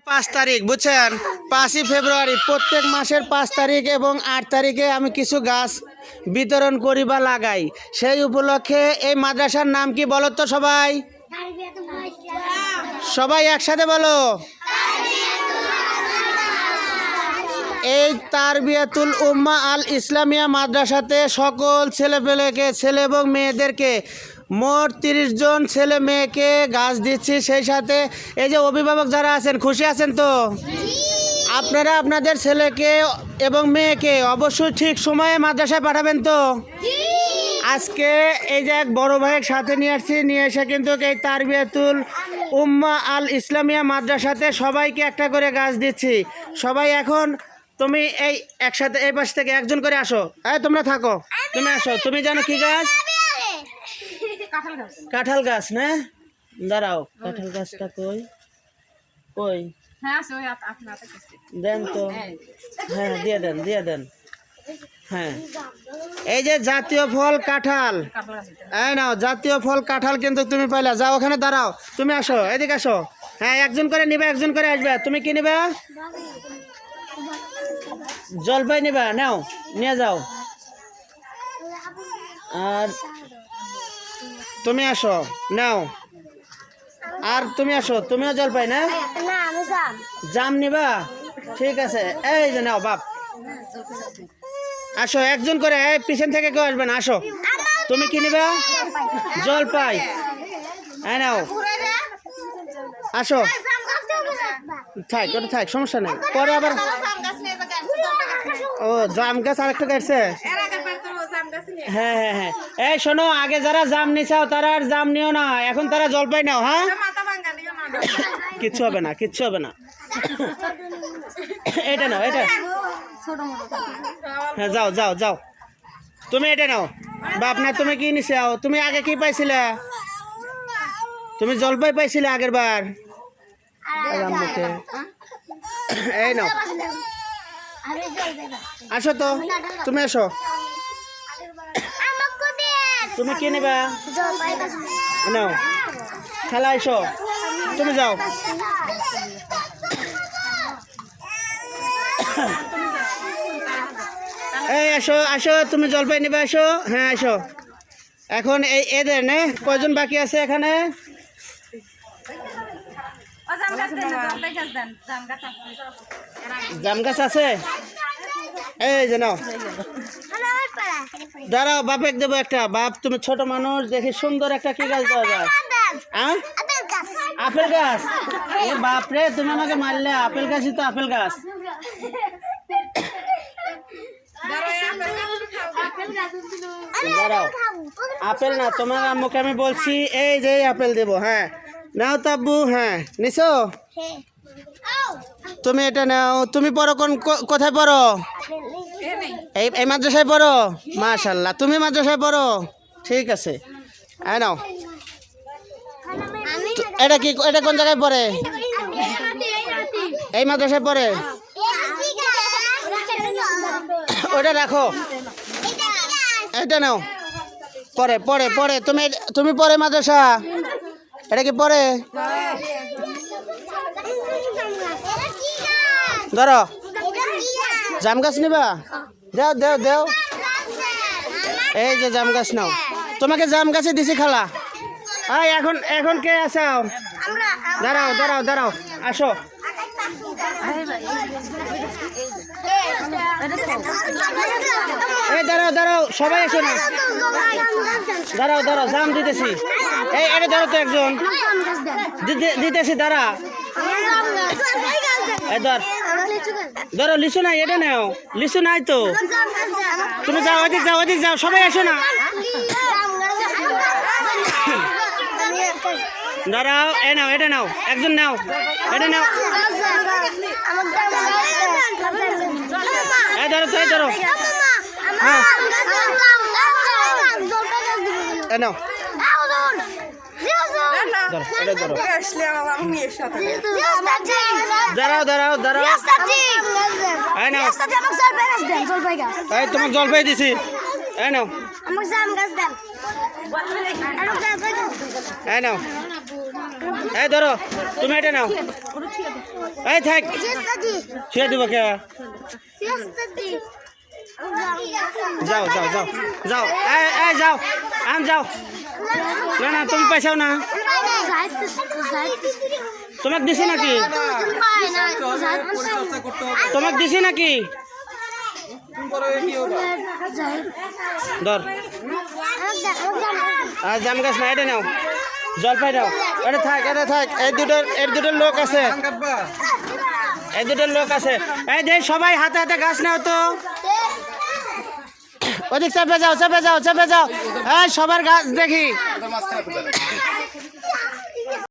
5 তারিখ বুঝছেন, 5ই ফেব্রুয়ারি প্রত্যেক মাসের 5 তারিখ এবং 8 তারিখে আমি কিছু গাছ বিতরণ করি বা লাগাই। সেই উপলক্ষে এই মাদ্রাসার নাম কি বলো তো সবাই? সবাই একসাথে বলো। এই তারবিয়াতুল উম্মাহ আল ইসলামিয়া মাদ্রাসাতে সকল ছেলেপেলেকে, ছেলে এবং মেয়েদেরকে, মোট 30 জন ছেলে মেয়েকে গাছ দিচ্ছি। সেই সাথে এই যে অভিভাবক যারা আছেন, খুশি আছেন তো? আপনারা আপনাদের ছেলেকে এবং মেয়েকে অবশ্যই ঠিক সময়ে মাদ্রাসায় পাঠাবেন তো? আজকে এই যে এক বড় ভাইয়ের সাথে নিয়ে আসছি, নিয়ে এসে কিন্তু এই তারবিয়াতুল উম্মাহ আল ইসলামিয়া মাদ্রাসাতে সবাইকে একটা করে গাছ দিচ্ছি। সবাই এখন তুমি এই একসাথে এই পাশ থেকে একজন করে আসো। তোমরা থাকো, তুমি আসো। তুমি জানো কি গাছ? কাঁঠাল গাছ না? দাঁড়াও, কাঁঠাল গাছটা কই কই দেন তো। হ্যাঁ দিয়ে দেন। হ্যাঁ, এই যে জাতীয় ফল কাঁঠাল, এই নাও জাতীয় ফল কাঁঠাল কিন্তু তুমি পাইলা। যাও ওখানে দাঁড়াও, তুমি আসো, এদিকে আসো। হ্যাঁ, একজন করে নিবে, একজন করে আসবে। তুমি কি নিবে? জলপাই নিবা? নাও, নিয়ে যাও। আর তুমি আসো, নাও। আর তুমি আসো, তুমিও জলপাই না? জাম নিবা? ঠিক আছে, এই যে নাও বাপ। আসো একজন করে, এই পিছন থেকে কেউ আসবে না, আসো। তুমি কি নিবা? জলপাই। নাও, আসো। থাক, ওটা থাক, সমস্যা নেই। পরে আবার ও জাম গাছ আরেকটা গাছছে। হ্যাঁ হ্যাঁ হ্যাঁ, এই শোনো, আগে যারা জাম নিছাও তারা আর জাম নিও না, এখন তারা জলপাই নাও। হ্যাঁ, কিচ্ছু হবে না, কিচ্ছু হবে না। এটা নাও, এটা। হ্যাঁ, যাও যাও যাও, তুমি এটা নাও। বাপ না, তুমি কি নিছাও? তুমি আগে কি পাইছিলে? তুমি জলপাই পাইছিলে আগের বার। এই নাও, আসো তো, তুমি আসো। তুমি কি নেবা? নাও, খেলা এসো, তুমি যাও। এই আসো আসো, তুমি জলপাই নেবে, আসো। হ্যাঁ আসো। এখন এই এদের নে কয়জন বাকি আছে এখানে? জাম গাছ আছে? এই যে নাও, দাঁড়াও, বাপেক দেবো একটা। বাপ, তুমি ছোট মানুষ, দেখি সুন্দর একটা কি গাছ দেওয়া যায়? আপেল গাছ? এ বাপরে, তুমি আমাকে মারলে। আপেল গাছই তো, আপেল গাছ। দাঁড়াও, আপেল না, তোমার আম্মুকে আমি বলছি এই যে আপেল দেবো। হ্যাঁ নাও তাব্বু। হ্যাঁ, নিছো? তুমি এটা নাও। তুমি পড়ো কোথায় পড়ো? এই মাদ্রাসায় পড়ো? মাশাআল্লাহ, তুমি মাদ্রাসায় পড়ো? ঠিক আছে, নাও। এটা কি, এটা কোন জায়গায় পড়ে? এই মাদ্রাসায় পড়ে? ওটা রাখো, এটা নাও। পরে পরে পরে তুমি পরে মাদ্রাসা? এটা কি পরে? ধরো, জাম গাছ নিবা? দেও দেও দেও, এই যে জাম গাছ নাও। তোমাকে জাম গাছে দিছি খালা। এখন এখন কে আসাও? দাঁড়াও দাঁড়াও দাঁড়াও, আসো। এই দাঁড়াও দাঁড়াও, সবাই এসো না। দাঁড়াও দাঁড়াও, জাম দিতেছি। এই এটা ধরো তো একজন, দিতেছি, দাঁড়া। এই ধরো, লিচু নাই, এটা নাও। লিচু নাই তো, তুমি যাও, ওদিক যাও, ওদিক যাও, সবাই এসো না। দাঁড়াও, এই নাও, এটা নাও, একজন নাও, এটা নাও। এই ধরো তো, এই ধরো। হ্যাঁ, এই নাও, দাঁড়াও দাঁড়াও দাঁড়াও, এই নাও। এই তোমাকে জলপাই দিছি, এই নাও। এই নাও, এই ধরো তুমি এটা নাও এই থাক ছুঁয়ে দিব কে যাও যাও যাও যাও এই যাও আম যাও না না তুমি পয়সাও না তোমাকে দিছি নাকি তোমাকে দিছি নাকি ধর আর জাম গাছ না এটা নাও জলপাই দাও এটা থাক এই দুটোর লোক আছে এই দুটোর লোক আছে এই যে সবাই হাতে হাতে গাছ নাও তো ওদিক চেপে যাও এই সবার গাছ দেখি